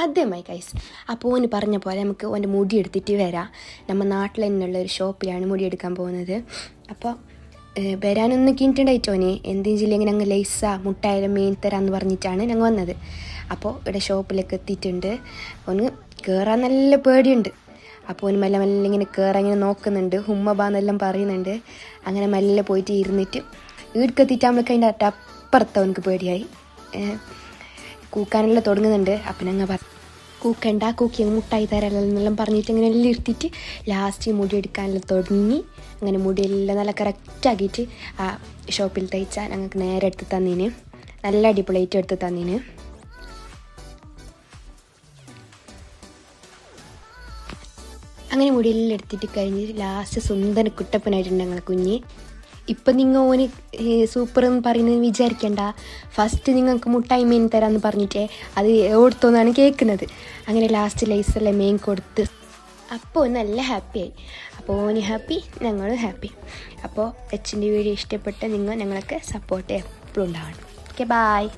അതേമായി guys. അപ്പോൾ ഓന് പറഞ്ഞ പോലെ നമുക്ക് ഓൻ്റെ മുടി എടുത്തിട്ട് വരാം. നമ്മൾ നാട്ടിൽ തന്നെയുള്ള ഒരു ഷോപ്പിലാണ് മുടി എടുക്കാൻ പോകുന്നത്. അപ്പോൾ വരാനൊന്നും കിട്ടുണ്ടായിട്ടോ ഓന് എന്തെങ്കിലും ജില്ലെങ്കിൽ ഞങ്ങൾ ലൈസ മുട്ടായാലും മെയിൻ തരാമെന്ന് പറഞ്ഞിട്ടാണ് ഞങ്ങൾ വന്നത്. അപ്പോൾ ഇവിടെ ഷോപ്പിലേക്ക് എത്തിയിട്ടുണ്ട്. ഓന് കയറാൻ നല്ല പേടിയുണ്ട്. അപ്പോൾ ഓന് മെല്ലെ മെല്ലെ ഇങ്ങനെ കയറാൻ ഇങ്ങനെ നോക്കുന്നുണ്ട്. ഹുമ്മബാന്നെല്ലാം പറയുന്നുണ്ട്. അങ്ങനെ മെല്ലെ പോയിട്ട് ഇരുന്നിട്ട് വീട്ടിലെത്തിയിട്ട് നമ്മൾക്ക് അതിൻ്റെ അപ്പുറത്ത് അവനക്ക് പേടിയായി. കൂക്കാനെല്ലാം തുടങ്ങുന്നുണ്ട്. അപ്പം ഞങ്ങൾ കൂക്കണ്ട കൂക്കി മുട്ടായി തരാനെല്ലാം പറഞ്ഞിട്ട് അങ്ങനെ എല്ലാം ഇരുത്തിയിട്ട് ലാസ്റ്റ് മുടി എടുക്കാനെല്ലാം തുടങ്ങി. അങ്ങനെ മുടിയെല്ലാം നല്ല കറക്റ്റാക്കിയിട്ട് ആ ഷോപ്പിൽ തയ്ച്ചാൽ ഞങ്ങൾക്ക് നേരെ എടുത്ത് തന്നീന്. നല്ല അടിപൊളിയായിട്ട് എടുത്ത് തന്നീന്. അങ്ങനെ മുടിയെല്ലാം എടുത്തിട്ട് കഴിഞ്ഞ് ലാസ്റ്റ് സുന്ദര കുട്ടപ്പനായിട്ടുണ്ട് ഞങ്ങളെ കുഞ്ഞ്. ഇപ്പം നിങ്ങൾ ഓന് സൂപ്പർ എന്ന് പറയുന്നത് വിചാരിക്കണ്ട. ഫസ്റ്റ് നിങ്ങൾക്ക് മുട്ടായി മെയിൻ തരാമെന്ന് പറഞ്ഞിട്ടേ അത് ഓടുത്തോന്നാണ് കേൾക്കുന്നത്. അങ്ങനെ ലാസ്റ്റ് ലൈസെല്ലാം മെയിൻ കൊടുത്ത് അപ്പോൾ നല്ല ഹാപ്പിയായി. അപ്പോൾ ഓന് ഹാപ്പി, ഞങ്ങളും ഹാപ്പി. അപ്പോൾ എച്ചിൻ്റെ വീഡിയോ ഇഷ്ടപ്പെട്ട നിങ്ങൾ ഞങ്ങളൊക്കെ സപ്പോർട്ട് എപ്പോഴും ഉണ്ടാവണം. Okay, bye.